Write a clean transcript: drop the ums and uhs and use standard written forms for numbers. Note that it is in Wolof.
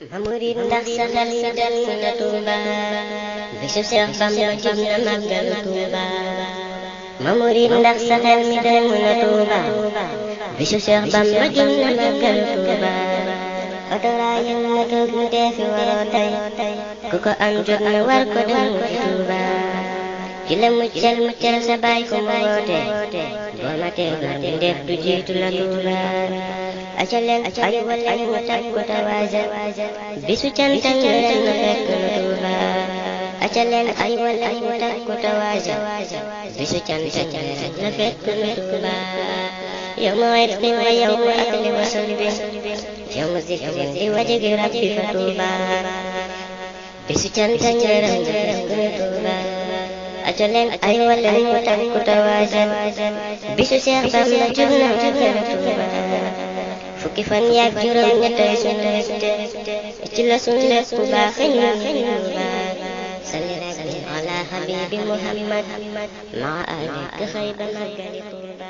Mamurid ndax sa xel yi dal na Tuuba bisu Seex Bamba jub na màggal Tuuba. Mamurid ndax sa xel mi dal na Tuuba bisu Seex Bamba jub na màggal Tuuba. Otoraay yëg na toog ñu teefi waroo tey ku ko am jot na war ko dem ci Tuuba. ki la muccal sa baay fu mu woote boo matee góor mi def du jiitu la Tuuba. aca leen ay wala ñu takku tawaajal bisu cantam leen na fekk nu Tuuba. aca leen ay wala ñu takku tawaajal bisu cantam leen na fekk nu Tuuba. yow ma way fi wa yow ma akli wa sulbi yow ma zikrin li wajhi rabbi fa Tuuba. bisu cantam leen na fekk nu Tuuba. aca leen ay wala ñu takku tawaajal bisu Seex Bamba jub na màggal Tuuba. fukki fan yaak juróom ñettay sunu mbégte ci la sunu lépp baax ñu Tuuba. salli rabbi ala habibi Muhammad maa alika xëy ba màggali Tuuba.